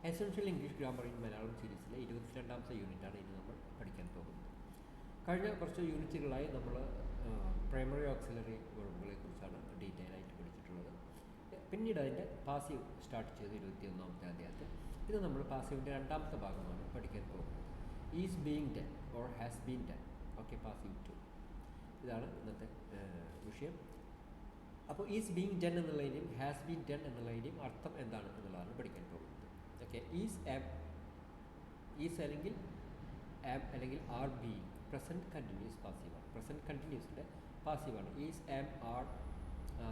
Essential English grammar in Malayalam സീരീസിലെ 22ാമത്തെ യൂണിറ്റാണ് ഇനി നമ്മൾ പഠിക്കാൻ പോകുന്നത്. കഴിഞ്ഞ കുറച്ച് യൂണിറ്റുകളായി നമ്മൾ പ്രൈമറി ഓക്സിലറി വെർബുകളെ കുറിച്ചാണ് ഡീറ്റെയിൽ ആയിട്ട് പഠിച്ചിട്ടുള്ളത്. പിന്നീട് അതിൻ്റെ പാസീവ് സ്റ്റാർട്ട് ചെയ്ത് 21ാമത്തെ അധ്യായത്തിൽ ഇത് നമ്മൾ പാസീവിൻ്റെ രണ്ടാമത്തെ ഭാഗമാണ് പഠിക്കാൻ പോകുന്നത്. Is being done or has been done. Okay, passive 2 ഇതാണ് ഇന്നത്തെ വിഷയം. അപ്പോൾ ഈസ് ബീങ് ഡൺ എന്നുള്ളതിൻ്റെയും ഹാസ് ബീൻ ഡൺ എന്നുള്ളതിൻ്റെയും അർത്ഥം എന്താണ് എന്നുള്ളതാണ് പഠിക്കാൻ പോകുന്നത്. ഓക്കെ, ഈസ് അല്ലെങ്കിൽ ആം അല്ലെങ്കിൽ ആർ ബീങ് പ്രസൻറ്റ് കണ്ടിന്യൂസ് പാസീവാണ്. പ്രസൻറ്റ് കണ്ടിന്യൂസിൻ്റെ പാസീവാണ്. ഈസ് ആം ആർ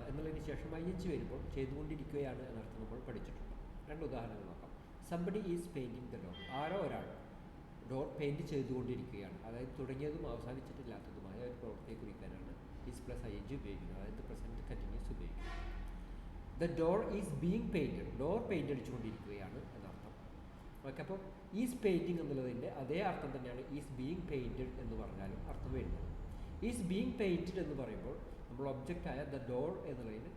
എന്നുള്ളതിന് ശേഷം ing വരുമ്പോൾ ചെയ്തുകൊണ്ടിരിക്കുകയാണ് എന്നർത്ഥം നമ്മൾ പഠിച്ചിട്ടുണ്ട്. രണ്ട് ഉദാഹരണങ്ങൾ നോക്കാം. Somebody is painting the door. ആരോ ഒരാൾ ഡോർ പെയിൻറ്റ് ചെയ്തുകൊണ്ടിരിക്കുകയാണ്. അതായത് തുടങ്ങിയതും അവസാനിച്ചിട്ടില്ലാത്തതുമായ ഒരു പ്രവൃത്തിയെ കുറിക്കാനാണ് ഈസ് പ്ലസ് ing ഉപയോഗിക്കുന്നത്. അതായത് പ്രസൻറ്റ് കണ്ടിന്യൂസ് ഉപയോഗിക്കുന്നത്. The door is being painted. Door paint അടിച്ചുകൊണ്ടിരിക്കുകയാണ് എന്നർത്ഥം. ഓക്കെ, അപ്പോൾ ഈസ് പെയിൻറ്റിങ് എന്നുള്ളതിൻ്റെ അതേ അർത്ഥം തന്നെയാണ് ഈസ് ബീങ് പെയിൻറ്റഡ് എന്ന് പറഞ്ഞാലും അർത്ഥം വരുന്നത്. ഈസ് ബീങ് പെയിൻറ്റഡ് എന്ന് പറയുമ്പോൾ നമ്മൾ ഒബ്ജക്റ്റായ ദ ഡോർ എന്നുള്ളതിന്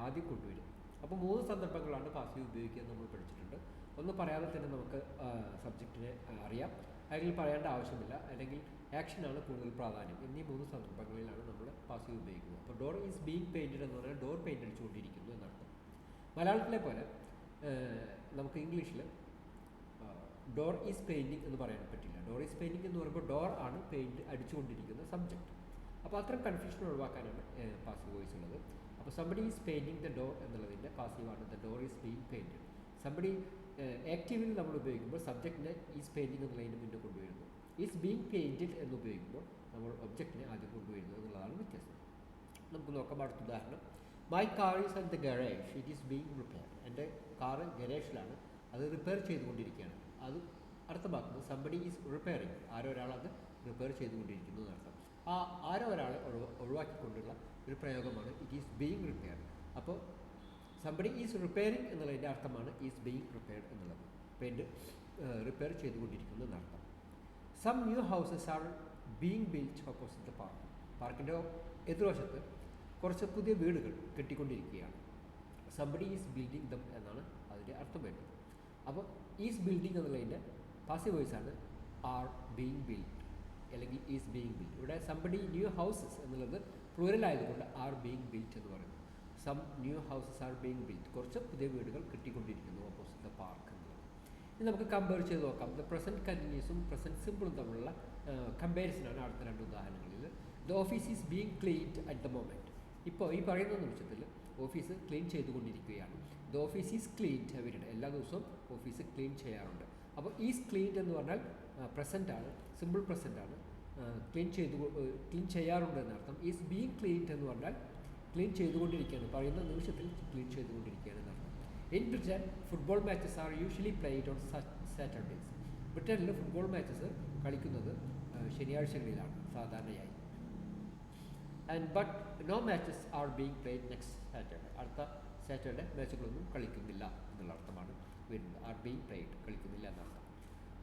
ആദ്യം കൊണ്ടുവരും. അപ്പോൾ 3 സന്ദർഭങ്ങളാണ് പാസീവ് ഉപയോഗിക്കുക നമ്മൾ പഠിച്ചിട്ടുണ്ട്. ഒന്ന് പറയാതെ തന്നെ നമുക്ക് സബ്ജക്റ്റിനെ അറിയാം, അല്ലെങ്കിൽ പറയേണ്ട ആവശ്യമില്ല, അല്ലെങ്കിൽ ആക്ഷനാണ് കൂടുതൽ പ്രാധാന്യം. എന്നീ 3 സന്ദർഭങ്ങളിലാണ് നമ്മൾ പാസീവ് ഉപയോഗിക്കുന്നത്. അപ്പോൾ ഡോർ ഈസ് ബീങ് പെയിൻറ്റഡ് എന്ന് പറഞ്ഞാൽ ഡോർ പെയിൻ്റ് അടിച്ചുകൊണ്ടിരിക്കുന്നു എന്നർത്ഥം. മലയാളത്തിലെ പോലെ നമുക്ക് ഇംഗ്ലീഷിൽ ഡോർ ഈസ് പെയിൻറ്റിങ് എന്ന് പറയാൻ പറ്റില്ല. ഡോർ ഈസ് പെയിൻറ്റിങ് എന്ന് പറയുമ്പോൾ ഡോർ ആണ് പെയിൻറ്റ് അടിച്ചുകൊണ്ടിരിക്കുന്ന സബ്ജക്റ്റ്. അപ്പോൾ അത്തരം കൺഫ്യൂഷൻ ഒഴിവാക്കാനാണ് പാസീവ് വോയിസ് ഉള്ളത്. അപ്പോൾ somebody is painting the door എന്നുള്ളതിൻ്റെ പാസീവാണ് the door is being painted. Somebody ആക്റ്റീവിൽ നമ്മൾ ഉപയോഗിക്കുമ്പോൾ സബ്ജക്റ്റിനെ ഈസ് പെയിൻറ്റിങ് എന്നുള്ളതിന് മുന്നേ കൊണ്ടുവരുന്നു. ഈസ് ബീങ് പെയിൻറ്റഡ് എന്ന് ഉപയോഗിക്കുമ്പോൾ നമ്മൾ ഒബ്ജക്റ്റിനെ ആദ്യം കൊണ്ടുവരുന്നു എന്നുള്ളതാണ് വ്യത്യാസം. നമുക്ക് നോക്കാം അടുത്ത ഉദാഹരണം. My car is at the garage, it is being repair. എൻ്റെ കാറ് ഗാരേജിലാണ്, അത് റിപ്പയർ ചെയ്തുകൊണ്ടിരിക്കുകയാണ്. അത് അർത്ഥമാക്കുന്നത് സംബഡി ഈസ് റിപ്പയറിങ്. ആരോ ഒരാൾ അത് റിപ്പയർ ചെയ്തുകൊണ്ടിരിക്കുന്നു എന്നർത്ഥം. ആ ആരോ ഒരാളെ ഒഴിവാക്കിക്കൊണ്ടുള്ള ഒരു പ്രയോഗമാണ് ഇറ്റ് ഈസ് ബീങ് റിപ്പയർഡ്. അപ്പോൾ സംബഡി ഈസ് റിപ്പയറിങ് എന്നുള്ളതിൻ്റെ അർത്ഥമാണ് ഈസ് ബീങ് റിപ്പയർഡ് എന്നുള്ളത്. പെയിൻറ്റ് റിപ്പയർ ചെയ്തുകൊണ്ടിരിക്കുന്നു എന്നർത്ഥം. Some new houses are being built opposite the park. പാർക്കിൻ്റെ എതിർവശത്ത് കുറച്ച് പുതിയ വീടുകൾ കെട്ടിക്കൊണ്ടിരിക്കുകയാണ്. സംബഡി ഈസ് ബിൽഡിങ് ദം എന്നാണ് അതിൻ്റെ അർത്ഥം വരുന്നത്. അപ്പോൾ ഈസ് ബിൽഡിങ് എന്നുള്ളതിൻ്റെ പാസീവ് വോയിസാണ് ആർ ബീങ് ബിൽറ്റ് അല്ലെങ്കിൽ ഈസ് ബീങ് ബിൽറ്റ്. ഇവിടെ സംബഡി ന്യൂ ഹൗസസ് എന്നുള്ളത് പ്ലൂറൽ ആയതുകൊണ്ട് ആർ ബീങ് ബിൽറ്റ് എന്ന് പറയുന്നു. Some new houses are being built. കുറച്ച് പുതിയ വീടുകൾ കെട്ടിക്കൊണ്ടിരിക്കുന്നു ഓപ്പോസിറ്റ് ദ പാർക്ക് എന്നുള്ളത്. ഇനി നമുക്ക് കമ്പയർ ചെയ്ത് നോക്കാം. ദ പ്രസൻറ്റ് കണ്ടിന്യൂസും പ്രസൻറ്റ് സിമ്പിളും തമ്മിലുള്ള കമ്പാരിസനാണ് അടുത്ത 2 ഉദാഹരണങ്ങളിൽ. The office is being cleaned at the moment. ഇപ്പോൾ ഈ പറയുന്ന നിമിഷത്തിൽ ഓഫീസ് ക്ലീൻ ചെയ്തുകൊണ്ടിരിക്കുകയാണ്. The office is cleaned every day. എല്ലാ ദിവസവും ഓഫീസ് ക്ലീൻ ചെയ്യാറുണ്ട്. അപ്പോൾ ഈസ് ക്ലീൻഡ് എന്ന് പറഞ്ഞാൽ പ്രസൻറ്റാണ്, സിമ്പിൾ പ്രസൻറ്റാണ്. ക്ലീൻ ചെയ്യാറുണ്ട് എന്നർത്ഥം. ഈസ് ബീങ് ക്ലീൻഡ് എന്ന് പറഞ്ഞാൽ ക്ലീൻ ചെയ്തുകൊണ്ടിരിക്കുകയാണ്, പറയുന്ന നിമിഷത്തിൽ ക്ലീൻ ചെയ്തുകൊണ്ടിരിക്കുകയാണ് എന്നർത്ഥം. In Britain football matches are usually played on Saturdays. ബ്രിട്ടനിൽ ഫുട്ബോൾ മാച്ചസ് കളിക്കുന്നത് ശനിയാഴ്ചകളിലാണ് സാധാരണയായി. But no matches are being played next Saturday. അടുത്ത സാറ്റർഡേ മാച്ചുകളൊന്നും കളിക്കുന്നില്ല എന്നുള്ള അർത്ഥമാണ് വരുന്നത്. ആർ ബീങ് പ്ലേഡ്, കളിക്കുന്നില്ല എന്നർത്ഥം.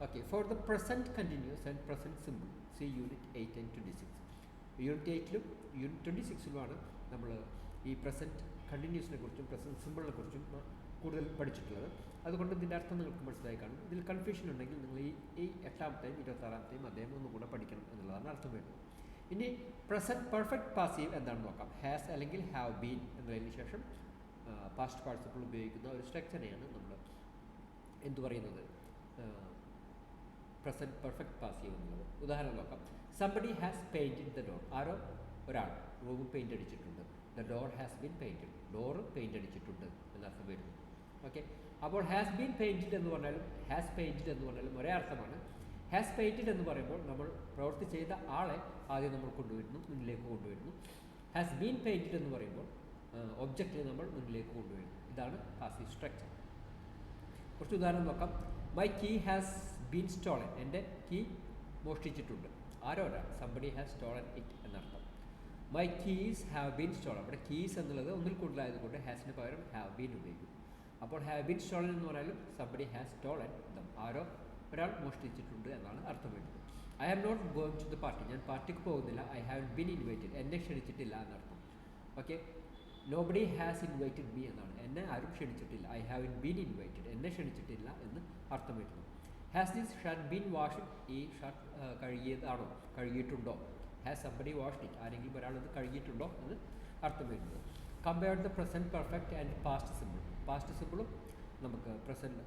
Okay, for the present continuous and present simple see unit 8 and 26. Unit 8ലും യൂണിറ്റ് 26ലുമാണ് നമ്മൾ ഈ പ്രസൻറ്റ് കണ്ടിന്യൂസിനെ കുറിച്ചും പ്രസൻറ്റ് സിമ്പിളിനെ കുറിച്ചും കൂടുതൽ പഠിച്ചിട്ടുള്ളത്. അതുകൊണ്ട് ഇതിൻ്റെ അർത്ഥം നിങ്ങൾക്ക് മനസ്സിലായി കാണും. ഇതിൽ കൺഫ്യൂഷൻ ഉണ്ടെങ്കിൽ നിങ്ങൾ ഈ 8ാമത്തെയും 26ാമത്തെയും അദ്ദേഹം ഒന്നുകൂടെ പഠിക്കണം എന്നുള്ളതാണ് അർത്ഥം വരുന്നത്. ഇനി പ്രസൻറ്റ് പെർഫെക്റ്റ് പാസീവ് എന്താണെന്ന് നോക്കാം. ഹാസ് അല്ലെങ്കിൽ ഹാവ് ബീൻ എന്നതിന് ശേഷം പാസ്റ്റ് പാർട്ടിസിപ്പിൾ ഉപയോഗിക്കുന്ന ഒരു സ്ട്രക്ചറിനെയാണ് നമ്മൾ എന്തു പറയുന്നത് പ്രസൻറ്റ് പെർഫെക്റ്റ് പാസീവ് എന്നുള്ളത്. ഉദാഹരണം നോക്കാം. Somebody has painted the door. ആരോ ഒരാൾ റൂം പെയിൻ്റ് അടിച്ചിട്ടുണ്ട്. The door has been painted. Door paint അടിച്ചിട്ടുണ്ട് എന്നർത്ഥം വരുന്നു. ഓക്കെ, അപ്പോൾ ഹാസ് ബീൻ പെയിൻറ്റഡ് എന്ന് പറഞ്ഞാലും ഹാസ് പെയിൻറ്റഡ് എന്ന് പറഞ്ഞാലും ഒരേ അർത്ഥമാണ്. ഹാസ് പെയിൻറ്റഡ് എന്ന് പറയുമ്പോൾ നമ്മൾ പ്രവൃത്തി ചെയ്ത ആളെ ആദ്യം നമ്മൾ മുന്നിലേക്ക് കൊണ്ടുവരുന്നു. ഹാസ് ബീൻ പെയിൻറ്റഡ് എന്ന് പറയുമ്പോൾ ഒബ്ജക്റ്റിനെ നമ്മൾ മുന്നിലേക്ക് കൊണ്ടുവരുന്നു. ഇതാണ് പാസീവ് സ്ട്രക്ചർ. കുറച്ച് ഉദാഹരണം നോക്കാം. My key has been stolen. എൻ്റെ കീ മോഷ്ടിച്ചിട്ടുണ്ട്. ആരോ ഒരാൾ, സംബഡി ഹാസ് സ്റ്റോളൻ ഇറ്റ് എന്നർത്ഥം. My keys have been stolen. അവിടെ കീസ് എന്നുള്ളത് ഒന്നിൽ കൂടുതലായതുകൊണ്ട് ഹാസിന് പകരം ഹാവ് ബീൻ ഉപയോഗിക്കും. അപ്പോൾ ഹാവ് ബീൻ സ്റ്റോളൻ എന്ന് പറഞ്ഞാലും സംബഡി ഹാസ് സ്റ്റോളൻ ദം. ആരോ ഒരാൾ മോഷ്ടിച്ചിട്ടുണ്ട് എന്നാണ് അർത്ഥം വരുന്നത്. I have not going to the party. ഞാൻ പാർട്ടിക്ക് പോകുന്നില്ല. I have been invited. എന്നെ ക്ഷണിച്ചിട്ടില്ല എന്നർത്ഥം. Okay, nobody has invited me എന്നാണ്. എന്നെ ആരും ക്ഷണിച്ചിട്ടില്ല. ഐ ഹാവ് ബീൻ ഇൻവൈറ്റഡ്, എന്നെ ക്ഷണിച്ചിട്ടില്ല എന്ന് അർത്ഥം വരുന്നു. Has this shirt been washed, ഈ ഷർട്ട് കഴുകിയതാണോ, കഴുകിയിട്ടുണ്ടോ. ഹാസ് സംബഡി വാഷ്ഡ് ഇറ്റ്, ആരെങ്കിലും ഒരാളത് കഴുകിയിട്ടുണ്ടോ എന്ന് അർത്ഥം വരുന്നത്. Compare the present perfect and past simple. Past സിമ്പിളും നമുക്ക് പ്രസൻറ്റ്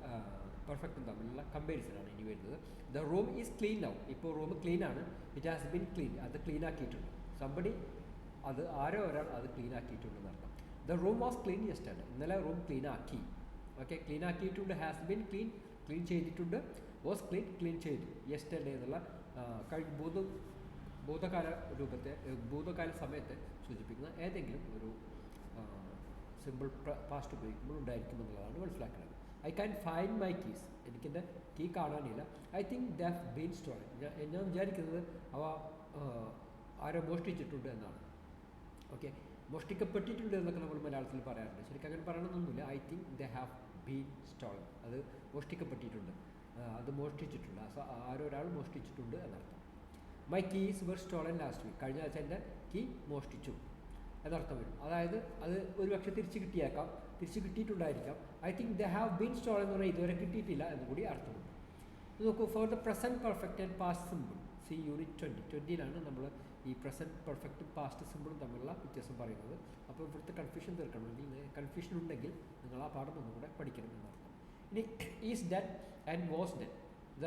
പെർഫെക്റ്റും തമ്മിലുള്ള കമ്പാരിസനാണ് ഇനി വരുന്നത്. The room is clean now, ഇപ്പോൾ റൂം ക്ലീൻ ആണ്. ഇറ്റ് ഹാസ് ബീൻ ക്ലീൻ, അത് ക്ലീൻ ആക്കിയിട്ടുണ്ട്. സംബഡി, അത് ആരോ ഒരാൾ അത് ക്ലീൻ ആക്കിയിട്ടുണ്ടെന്ന് അർത്ഥം. The room was clean yesterday, ഇന്നലെ റൂം ക്ലീൻ ആക്കി. ഓക്കെ, ക്ലീൻ ആക്കിയിട്ടുണ്ട്. ഹാസ് ബീൻ ക്ലീൻ, ക്ലീൻ ചെയ്തിട്ടുണ്ട്. വാസ് ക്ലീൻ, ക്ലീൻ ചെയ്തു. യെസ്റ്റർഡേ എന്നുള്ള ഭൂതകാല രൂപത്തെ, ഭൂതകാല സമയത്തെ സൂചിപ്പിക്കുന്ന ഏതെങ്കിലും ഒരു സിമ്പിൾ പാസ്റ്റ് ഉപയോഗിക്കുമ്പോൾ ഉണ്ടായിരിക്കുമെന്നുള്ളതാണ് മനസ്സിലാക്കുന്നത്. I can find my keys, എനിക്കെൻ്റെ കീ കാണാനില്ല. I think the have been stolen, ഞാൻ വിചാരിക്കുന്നത് അവ ആരോ മോഷ്ടിച്ചിട്ടുണ്ട് എന്നാണ്. ഓക്കെ, മോഷ്ടിക്കപ്പെട്ടിട്ടുണ്ട് എന്നൊക്കെ നമ്മൾ മലയാളത്തിൽ പറയാറുണ്ട്. ശരിക്കും അങ്ങനെ പറയണമെന്നൊന്നുമില്ല. I think the have been stolen, അത് മോഷ്ടിക്കപ്പെട്ടിട്ടുണ്ട്, അത് മോഷ്ടിച്ചിട്ടുണ്ട്, ആരോ ഒരാൾ മോഷ്ടിച്ചിട്ടുണ്ട് എന്നർത്ഥം. My keys were stolen last week, കഴിഞ്ഞ ആഴ്ച എൻ്റെ കീ മോഷ്ടിച്ചു എന്നർത്ഥം വരും. അതായത് അത് ഒരു പക്ഷേ തിരിച്ച് കിട്ടിയേക്കാം, തിരിച്ച് കിട്ടിയിട്ടുണ്ടായിരിക്കാം. I think the have been stolen എന്ന് പറഞ്ഞാൽ ഇതുവരെ കിട്ടിയിട്ടില്ല എന്ന് കൂടി അർത്ഥമുണ്ട്. നോക്കൂ, for the present perfect and past simple, see unit 20 നമ്മൾ ഈ പ്രസൻറ്റ് പെർഫെക്റ്റും പാസ്റ്റ് സിമ്പിളും തമ്മിലുള്ള വ്യത്യാസം പറയുന്നത്. അപ്പോൾ ഇവിടുത്തെ കൺഫ്യൂഷൻ തീർക്കണമെങ്കിൽ, കൺഫ്യൂഷൻ ഉണ്ടെങ്കിൽ നിങ്ങൾ ആ പാഠം ഒന്നുകൂടെ പഠിക്കണം എന്നർത്ഥം. ഇനി is dead and was dead, the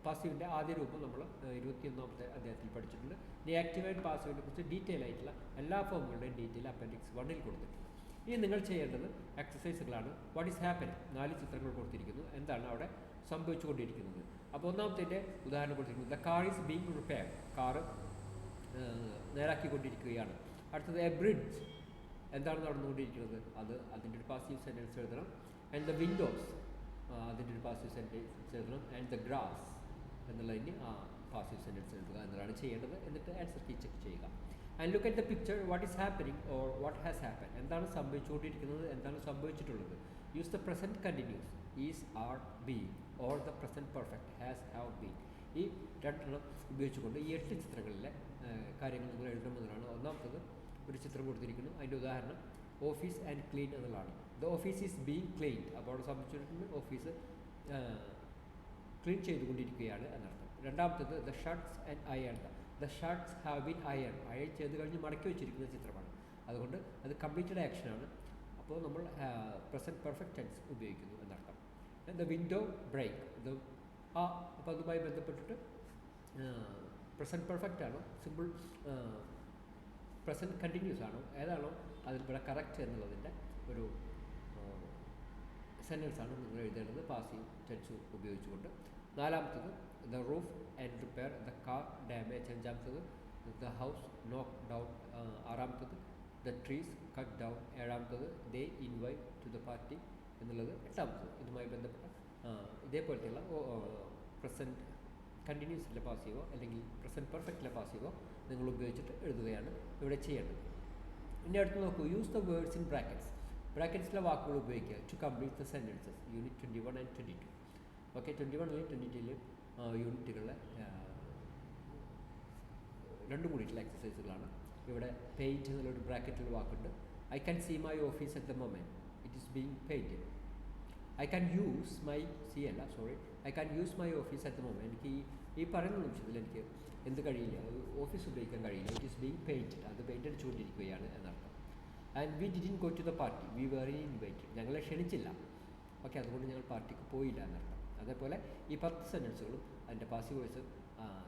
പാസീവിൻ്റെ ആദ്യ രൂപം നമ്മൾ 21ാമത്തെ അധ്യായത്തിൽ പഠിച്ചിട്ടുണ്ട്. ഇനി ആക്റ്റീവ് ആൻഡ് പാസീവിനെ കുറിച്ച് ഡീറ്റെയിൽ ആയിട്ടുള്ള എല്ലാ ഫോമുകളുടെയും ഡീറ്റെയിൽ അപ്പൻഡിക്സ് 1 കൊടുത്തിട്ടുണ്ട്. ഇനി നിങ്ങൾ ചെയ്യേണ്ടത് എക്സസൈസുകളാണ്. വാട്ട് ഈസ് ഹാപ്പനിങ്, 4 ചിത്രങ്ങൾ കൊടുത്തിരിക്കുന്നു, എന്താണ് അവിടെ സംഭവിച്ചുകൊണ്ടിരിക്കുന്നത്. അപ്പോൾ ഒന്നാമത്തെ ഉദാഹരണം കൊടുത്തിരിക്കുന്നത് the car is being repair, കാറ് നേരാക്കിക്കൊണ്ടിരിക്കുകയാണ്. അടുത്തത് എ ബ്രിഡ്ജ്, എന്താണ് നടന്നുകൊണ്ടിരിക്കുന്നത്, അത് അതിൻ്റെ ഒരു പാസീവ് സെൻറ്റൻസ് എഴുതണം. ആൻഡ് ദ വിൻഡോസ്, അതിൻ്റെ ഒരു പാസീവ് സെൻറ്റൻസ് എഴുതണം. ആൻഡ് ദ ഗ്രാസ് എന്നുള്ളതിന് പാസീവ് സെൻറ്റൻസ് എഴുതുക എന്നതാണ് ചെയ്യേണ്ടത്. എന്നിട്ട് ആൻസർ കീ ചെക്ക് ചെയ്യുക. And look at the picture, what is happening or what has happen, എന്താണ് സംഭവിച്ചുകൊണ്ടിരിക്കുന്നത്, എന്താണ് സംഭവിച്ചിട്ടുള്ളത്. Use the present continuous, is, are, being, or the present perfect, has, have, been. ഈ 2 എണ്ണം ഉപയോഗിച്ചുകൊണ്ട് ഈ 8 ചിത്രങ്ങളിലെ കാര്യങ്ങൾ നിങ്ങൾ എഴുതണമെന്നതാണ്. ഒന്നാമത്തത് ഒരു ചിത്രം കൊടുത്തിരിക്കുന്നു, അതിൻ്റെ ഉദാഹരണം ഓഫീസ് ആൻഡ് ക്ലീൻ എന്നുള്ളതാണ്. The office is being cleaned, അപ്പോൾ അവിടെ സംബന്ധിച്ചിട്ടുണ്ട് ഓഫീസ് ക്ലീൻ ചെയ്തുകൊണ്ടിരിക്കുകയാണ് എന്നർത്ഥം. രണ്ടാമത്തത് the shirts and iron, the shirts have been iron ചെയ്ത് കഴിഞ്ഞ് മടക്കി വെച്ചിരിക്കുന്ന ചിത്രമാണ്. അതുകൊണ്ട് അത് കംപ്ലീറ്റഡ് ആക്ഷനാണ്. അപ്പോൾ നമ്മൾ പ്രസൻറ്റ് പെർഫെക്റ്റ് ടെൻസ് ഉപയോഗിക്കുന്നു എന്നർത്ഥം. ദ വിൻഡോ ബ്രേക്ക്, ഇത് അപ്പോൾ അതുമായി ബന്ധപ്പെട്ടിട്ട് പ്രസൻറ്റ് പെർഫെക്റ്റ് ആണോ, സിമ്പിൾ പ്രസൻറ്റ് കണ്ടിന്യൂസ് ആണോ, ഏതാണോ അതിൽ ഇവിടെ കറക്റ്റ് എന്നുള്ളതിൻ്റെ ഒരു സെൻറ്റൻസാണ് നിങ്ങൾ എഴുതേണ്ടത് പാസീവ് ടെൻസ് ഉപയോഗിച്ചുകൊണ്ട്. നാലാമത്തത് the roof and repair, the car damage. അഞ്ചാമത്തത് ദ ഹൗസ് നോക്ക് ഡൗൺ. ആറാമത്തത് ദ ട്രീസ് കട്ട് ഡൗൺ. ഏഴാമത്തത് they invite to the party എന്നുള്ളത് എട്ടാമത്തത്. ഇതുമായി ബന്ധപ്പെട്ട ഇതേപോലത്തെയുള്ള പ്രസൻറ്റ് കണ്ടിന്യൂസിലെ പാസീവോ അല്ലെങ്കിൽ പ്രസൻറ്റ് പെർഫെക്റ്റിലെ പാസീവോ നിങ്ങൾ ഉപയോഗിച്ചിട്ട് എഴുതുകയാണ് ഇവിടെ ചെയ്യേണ്ടത്. ഇനി അടുത്ത് നോക്കൂ, use the words in brackets. ബ്രാക്കറ്റ്സിലെ വാക്കുകൾ ഉപയോഗിക്കുക to complete the sentences. Unit 21 and 22. Okay, 21 22 യൂണിറ്റുകളിലെ 2 കൂടിയിട്ടുള്ള എക്സസൈസുകളാണ്. ഇവിടെ പെയിൻറ്റ് എന്നുള്ളൊരു ബ്രാക്കറ്റിൽ വാക്കുണ്ട്. I can see my office at the moment, it is being painted. I can use my I can use my office at the moment, എനിക്ക് ഈ പറയുന്ന നിമിഷത്തിൽ എനിക്ക് എന്ത് കഴിയില്ല, ഓഫീസ് ഉപയോഗിക്കാൻ കഴിയില്ല. ഇറ്റ് ഈസ് ബീങ് പെയിൻറ്റഡ്, അത് പെയിൻ്റ് അടിച്ചുകൊണ്ടിരിക്കുകയാണ് എന്നർത്ഥം. And we didn't go to the party, we were invited, ഞങ്ങളെ ക്ഷണിച്ചില്ല. ഓക്കെ, അതുകൊണ്ട് ഞങ്ങൾ പാർട്ടിക്ക് പോയില്ല എന്നർത്ഥം. അതേപോലെ ഈ 10 സെൻറ്റൻസുകളും അതിൻ്റെ പാസീവ് വോയിസ്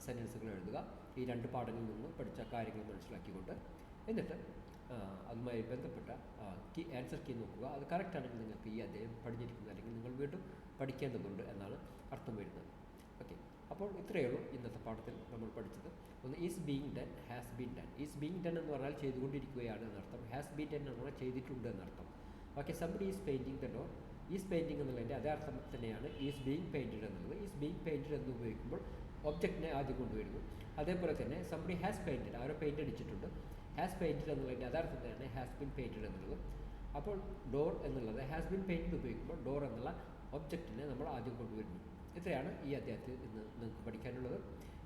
സെൻറ്റൻസുകൾ എഴുതുക. ഈ 2 പാഠങ്ങളിൽ നിന്ന് പഠിച്ച കാര്യങ്ങൾ മനസ്സിലാക്കിക്കൊണ്ട് എന്നിട്ട് അതുമായി ബന്ധപ്പെട്ട ആൻസർ കീ നോക്കുക. അത് കറക്റ്റ് ആണെങ്കിൽ നിങ്ങൾക്ക് ഈ അധ്യായം പഠിച്ചിരിക്കുന്നത് അല്ലെങ്കിൽ നിങ്ങൾ വീണ്ടും പഠിക്കേണ്ടതുണ്ട് എന്നാണ് അർത്ഥം വരുന്നത്. ഓക്കെ, അപ്പോൾ ഇത്രയേ ഉള്ളൂ ഇന്നത്തെ പാഠത്തിൽ നമ്മൾ പഠിച്ചത്. ഒന്ന് is being done, has been done. Is being done എന്ന് പറഞ്ഞാൽ ചെയ്തുകൊണ്ടിരിക്കുകയാണ് എന്നർത്ഥം. ഹാസ് ബീൻ ഡൺ എന്ന് പറഞ്ഞാൽ ചെയ്തിട്ടുണ്ട് എന്നർത്ഥം. Okay, somebody is painting the door. Is painting എന്നുള്ളതിൻ്റെ അതേ അർത്ഥം തന്നെയാണ് ഈസ് ബീങ് പെയിൻറ്റഡ് എന്നുള്ളത്. ഈസ് ബീങ് പെയിൻറ്റഡ് എന്ന് ഉപയോഗിക്കുമ്പോൾ ഒബ്ജക്റ്റിനെ ആദ്യം കൊണ്ടുവരുന്നു. അതേപോലെ തന്നെ somebody has painted, arrow paint അടിച്ചിട്ടുണ്ട്. ഹാസ് പെയിൻറ്റഡ് എന്നുള്ളതിൻ്റെ അതേ അർത്ഥം തന്നെയാണ് ഹാസ് ബീൻ പെയിൻറ്റഡ് എന്നുള്ളത്. അപ്പോൾ ഡോർ എന്നുള്ളത് ഹാസ് ബീൻ പെയിൻറ്റഡ് ഉപയോഗിക്കുമ്പോൾ ഡോർ എന്നുള്ള ഒബ്ജക്റ്റിനെ നമ്മൾ ആദ്യം കൊണ്ടുവരുന്നു. ഇത്രയാണ് ഈ അധ്യായത്തിൽ ഇന്ന് നിങ്ങൾക്ക് പഠിക്കാനുള്ളത്.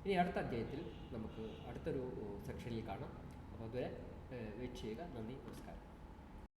ഇനി അടുത്ത അധ്യായത്തിൽ നമുക്ക് അടുത്തൊരു സെക്ഷനിൽ കാണാം. അപ്പോൾ അതുവരെ വെയിറ്റ് ചെയ്യുക. നന്ദി, നമസ്കാരം.